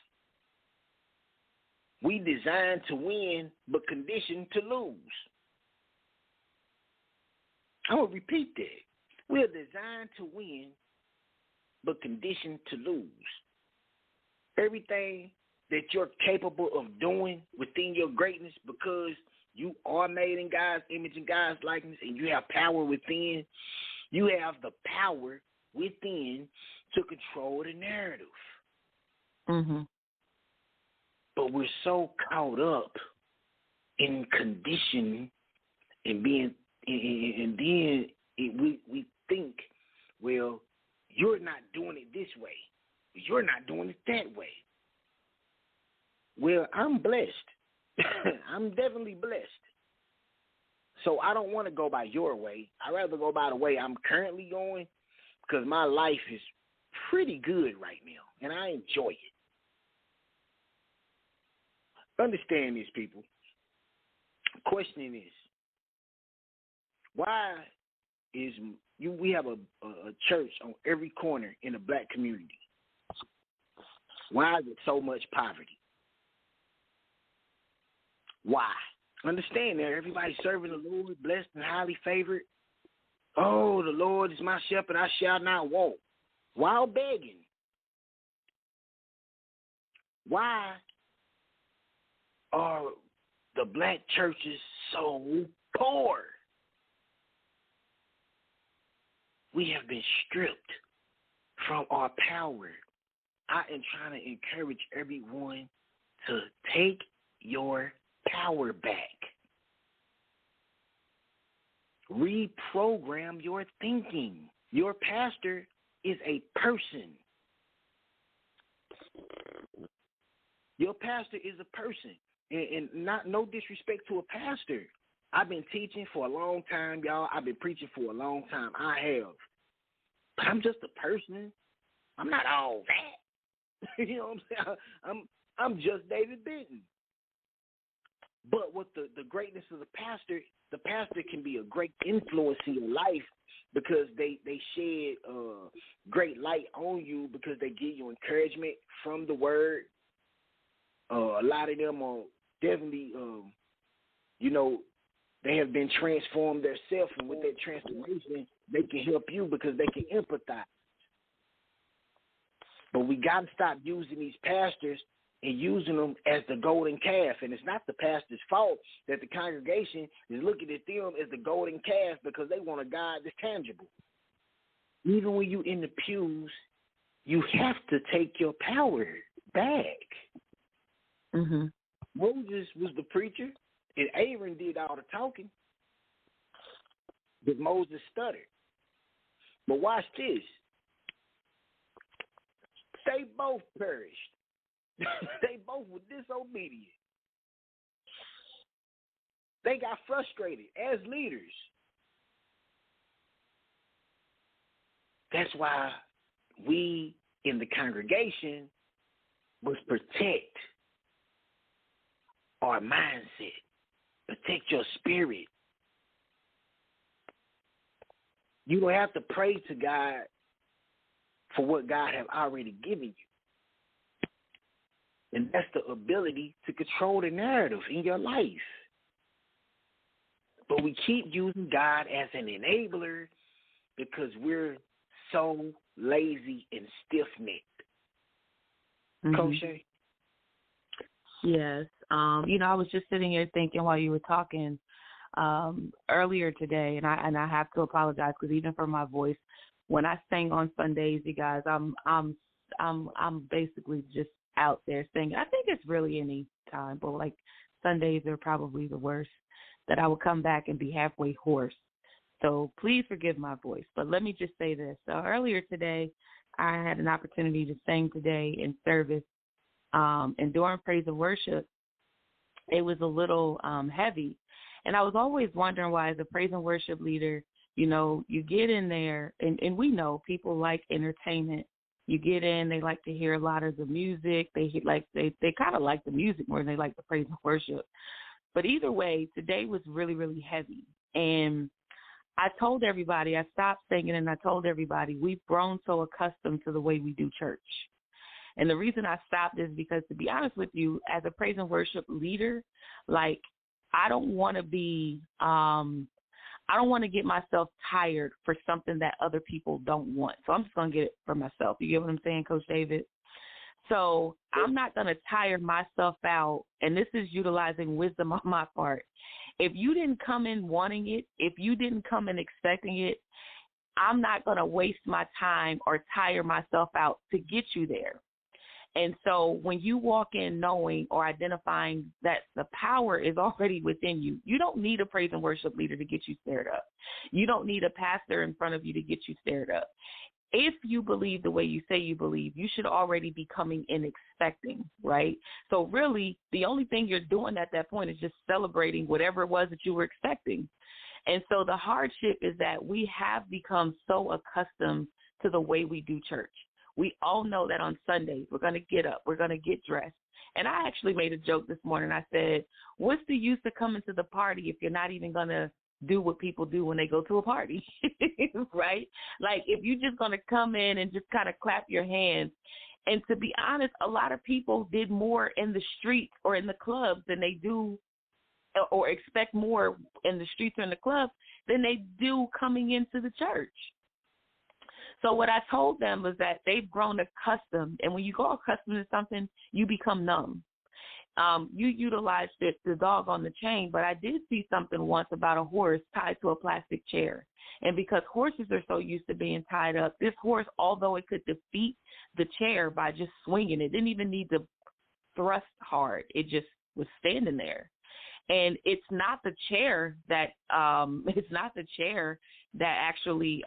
we designed to win, but conditioned to lose. I'm going to repeat that. We are designed to win, but conditioned to lose. Everything that you're capable of doing within your greatness, because you are made in God's image and God's likeness, and you have power within, you have the power within to control the narrative. Mm-hmm. But we're so caught up in conditioning and being, and then we think, well, you're not doing it this way. You're not doing it that way. Well, I'm blessed. I'm definitely blessed. So I don't want to go by your way. I'd rather go by the way I'm currently going, because my life is pretty good right now, and I enjoy it. Understand this, people. Question is, why is we have a church on every corner in the black community? Why is it so much poverty? Why? Understand that everybody's serving the Lord, blessed and highly favored. Oh, the Lord is my shepherd, I shall not want. While begging. Why are the black churches so poor? We have been stripped from our power. I am trying to encourage everyone to take your power back. Reprogram your thinking. Your pastor is a person. Your pastor is a person. And no disrespect to a pastor. I've been teaching for a long time, y'all. I've been preaching for a long time. I have. But I'm just a person. I'm not all that. You know what I'm saying? I'm just David Benton. But with the greatness of the pastor can be a great influence in your life because they shed great light on you because they give you encouragement from the word. A lot of them are definitely, they have been transformed themselves, and with that transformation, they can help you because they can empathize. But we got to stop using these pastors and using them as the golden calf. And it's not the pastor's fault that the congregation is looking at them as the golden calf because they want a God that's tangible. Even when you in the pews, you have to take your power back. Mm-hmm. Moses was the preacher, and Aaron did all the talking. But Moses stuttered. But watch this. They both perished. They both were disobedient. They got frustrated as leaders. That's why we in the congregation must protect our mindset, protect your spirit. You don't have to pray to God for what God has already given you. And that's the ability to control the narrative in your life. But we keep using God as an enabler because we're so lazy and stiff-necked. Mm-hmm. Coach Shay? Yes. I was just sitting here thinking while you were talking earlier today, and I have to apologize because even for my voice, when I sing on Sundays, you guys, I'm basically just out there singing. I think it's really any time, but like Sundays are probably the worst. That I will come back and be halfway hoarse. So please forgive my voice. But let me just say this. So earlier today, I had an opportunity to sing today in service, and during praise and worship, it was a little heavy. And I was always wondering why, as a praise and worship leader, you get in there, and we know people like entertainment. You get in, they like to hear a lot of the music. They kind of like the music more than they like the praise and worship. But either way, today was really, really heavy. And I told everybody, I stopped singing, and I told everybody, we've grown so accustomed to the way we do church. And the reason I stopped is because, to be honest with you, as a praise and worship leader, like, I don't want to get myself tired for something that other people don't want. So I'm just going to get it for myself. You get what I'm saying, Coach David? So I'm not going to tire myself out, and this is utilizing wisdom on my part. If you didn't come in wanting it, if you didn't come in expecting it, I'm not going to waste my time or tire myself out to get you there. And so when you walk in knowing or identifying that the power is already within you, you don't need a praise and worship leader to get you stirred up. You don't need a pastor in front of you to get you stirred up. If you believe the way you say you believe, you should already be coming in expecting, right? So really, the only thing you're doing at that point is just celebrating whatever it was that you were expecting. And so the hardship is that we have become so accustomed to the way we do church. We all know that on Sundays, we're going to get up, we're going to get dressed. And I actually made a joke this morning. I said, what's the use of coming to the party if you're not even going to do what people do when they go to a party, right? Like, if you're just going to come in and just kind of clap your hands. And to be honest, a lot of people did more in the streets or in the clubs than they do, or expect more in the streets or in the clubs than they do coming into the church. So what I told them was that they've grown accustomed, and when you go accustomed to something, you become numb. You utilized the dog on the chain, but I did see something once about a horse tied to a plastic chair. And because horses are so used to being tied up, this horse, although it could defeat the chair by just swinging, it didn't even need to thrust hard. It just was standing there. And it's not the chair that actually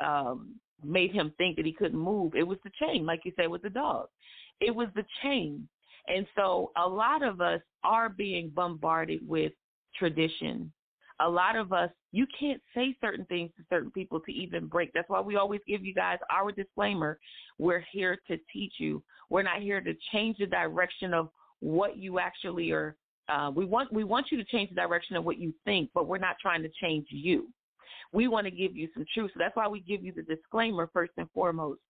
made him think that he couldn't move. It was the chain, like you said with the dog. It was the chain. And so a lot of us are being bombarded with tradition. A lot of us, you can't say certain things to certain people to even break. That's why we always give you guys our disclaimer. We're here to teach you. We're not here to change the direction of what you actually are. We want you to change the direction of what you think, but we're not trying to change you. We want to give you some truth. So that's why we give you the disclaimer first and foremost.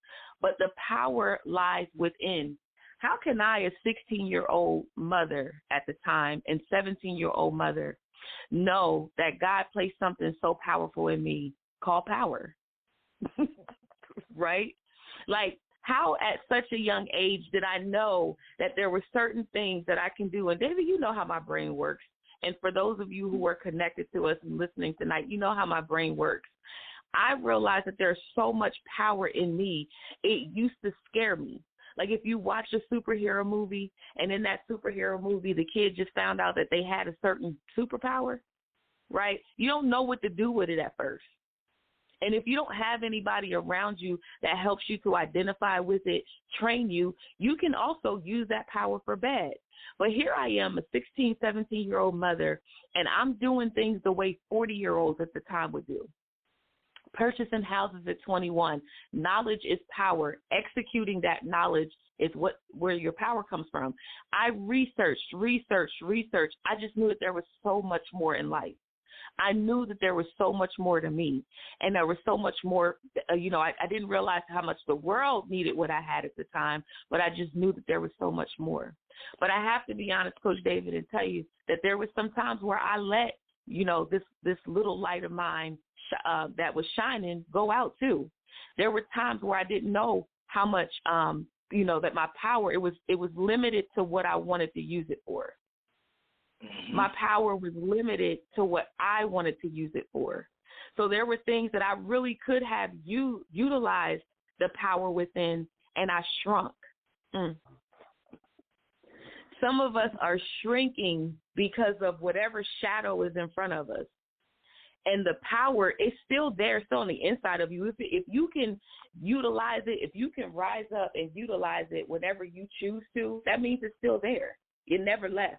But the power lies within. How can I, a 16-year-old mother at the time and 17-year-old mother, know that God placed something so powerful in me called power? Right? Like, how at such a young age did I know that there were certain things that I can do? And David, you know how my brain works. And for those of you who are connected to us and listening tonight, you know how my brain works. I realized that there's so much power in me. It used to scare me. Like if you watch a superhero movie and in that superhero movie, the kid just found out that they had a certain superpower, right? You don't know what to do with it at first. And if you don't have anybody around you that helps you to identify with it, train you, you can also use that power for bad. But here I am, a 16, 17-year-old mother, and I'm doing things the way 40-year-olds at the time would do. Purchasing houses at 21. Knowledge is power. Executing that knowledge is where your power comes from. I researched. I just knew that there was so much more in life. I knew that there was so much more to me, and there was so much more, I didn't realize how much the world needed what I had at the time, but I just knew that there was so much more. But I have to be honest, Coach David, and tell you that there was some times where I let, this little light of mine that was shining go out too. There were times where I didn't know how much, that my power, it was limited to what I wanted to use it for. Mm-hmm. My power was limited to what I wanted to use it for. So there were things that I really could have utilized the power within, and I shrunk. Some of us are shrinking because of whatever shadow is in front of us. And the power is still there, still on the inside of you. If you can utilize it, if you can rise up and utilize it whenever you choose to, that means it's still there. It never left.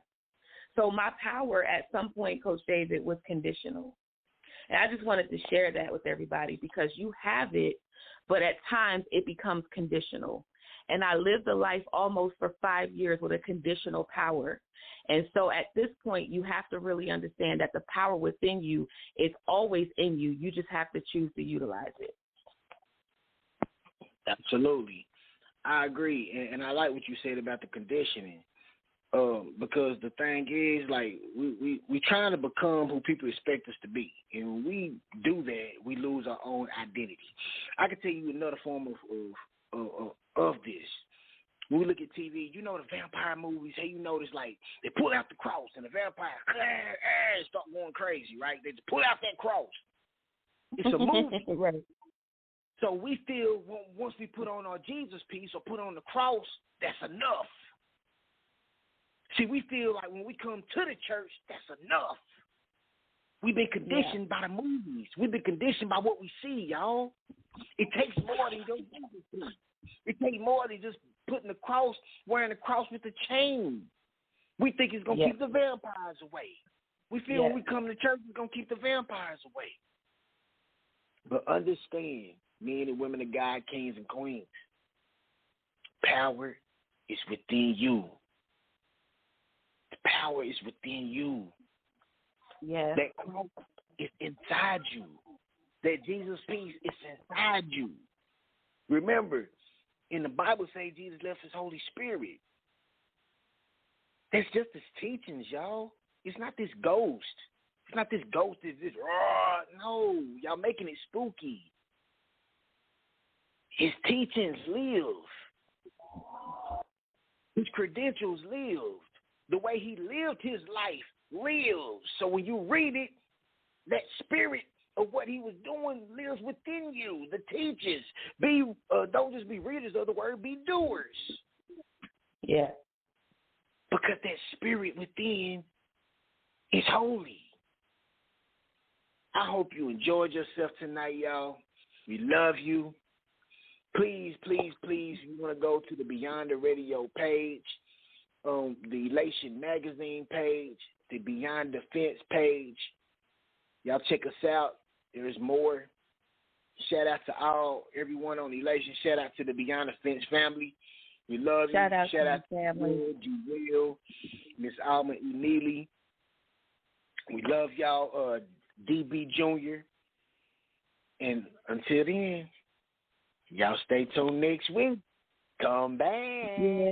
So my power at some point, Coach David, was conditional. And I just wanted to share that with everybody because you have it, but at times it becomes conditional. And I lived a life almost for 5 years with a conditional power. And so at this point, you have to really understand that the power within you is always in you. You just have to choose to utilize it. Absolutely. I agree. And I like what you said about the conditioning. Because the thing is, like, we trying to become who people expect us to be. And when we do that, we lose our own identity. I can tell you another form of this. When we look at TV, the vampire movies, hey, you notice, like, they pull out the cross and the vampire start going crazy, right? They just pull out that cross. It's a movie. Right. So we feel once we put on our Jesus piece or put on the cross, that's enough. See, we feel like when we come to the church, that's enough. We've been conditioned by the movies. We've been conditioned by what we see, y'all. It takes more than your Jesus piece. It takes more than just putting the cross, wearing the cross with the chain. We think it's going to keep the vampires away. We feel when we come to church, it's going to keep the vampires away. But understand, men and women of God, kings and queens, power is within you. The power is within you. Yeah. That cross is inside you. That Jesus peace is inside you. Remember, in the Bible says Jesus left his Holy Spirit. That's just his teachings, y'all. It's not this ghost. It's not this ghost. It's this, no, y'all making it spooky. His teachings live. His credentials live. the way he lived his life lives. So when you read it, that spirit of what he was doing lives within you. The teachers, don't just be readers of the word, be doers. Yeah. Because that spirit within is holy. I hope you enjoyed yourself tonight, y'all. We love you. Please, please, please, you want to go to the Beyond the Radio page, the Elation Magazine page, the Beyond Defense page. Y'all check us out. There's more. Shout out to everyone on Elation. Shout out to the Beyond Defense family. We love you. Shout out to the family. Will, Miss Alma E. Neely. We love y'all. DB Jr. And until then, y'all stay tuned next week. Come back. Yeah.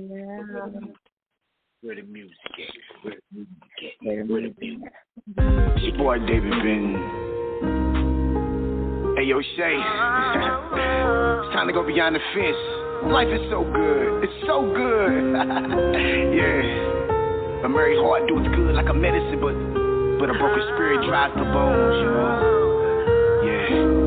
Where the music at? Where the music at? Where the music It's your boy David Benton. Hey yo, Shay. It's time to go beyond the fence. Life is so good. It's so good. Yeah. A merry heart do it's good like a medicine, but a broken spirit dries the bones, you know. Yeah.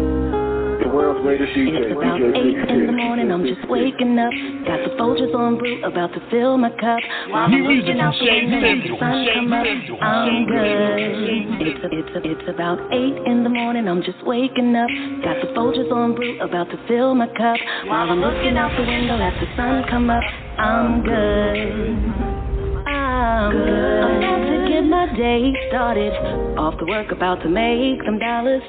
It's about 8 in the morning, I'm just waking up. Got the Folgers on brew, about to fill my cup. While I'm looking out the window, the sun come up. I'm good. It's about 8 in the morning, I'm just waking up. Got the Folgers on brew, about to fill my cup. While I'm looking out the window, as the sun come up. I'm good. I'm about to get my day started. Off to work, about to make some dollars.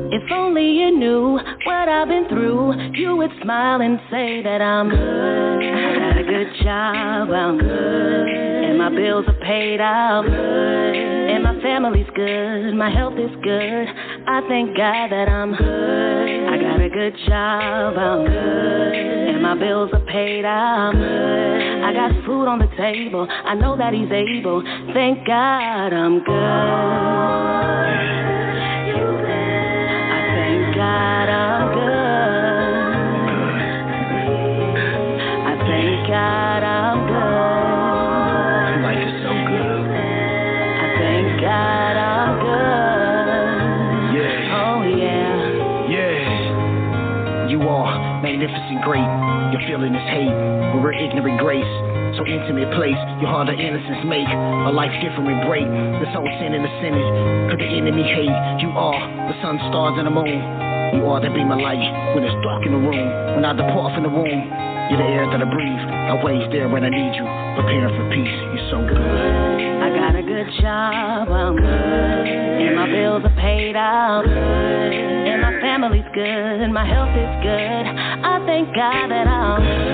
If only you knew what I've been through, you would smile and say that I'm good. I got a good job, I'm good. And my bills are paid, I'm good. And my family's good, my health is good. I thank God that I'm good. I got a good job, I'm good. And my bills are paid, I'm good. I got food on the table, I know that he's able. Thank God I'm good. God, I'm good. I thank God I'm good. Life is so good. I thank God I'm good. Yeah. Oh yeah. Yeah. You are magnificent, great. Your feeling is hate, but we're ignorant grace. So intimate place, your heart of innocence make a life different break. This whole sin and the sinning, cause the enemy hate. You are the sun, stars, and the moon. You are the beam of light when it's dark in the room. When I depart from the womb, you're the air that I breathe. Always there when I need you, preparing for peace. You're so good. I got a good job, I'm good. And my bills are paid, I'm good. And my family's good, and my health is good. I thank God that I'm good.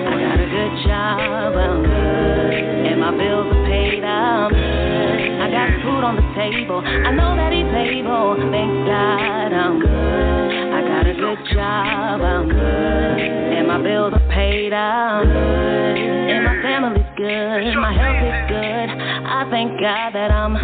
I got a good job, I'm good. And my bills are paid, I'm good. I got food on the table, I know that he's able. Thank God I'm good. I got a good job, I'm good. And my bills are paid, I'm good. And my family's good, my health is good. I thank God that I'm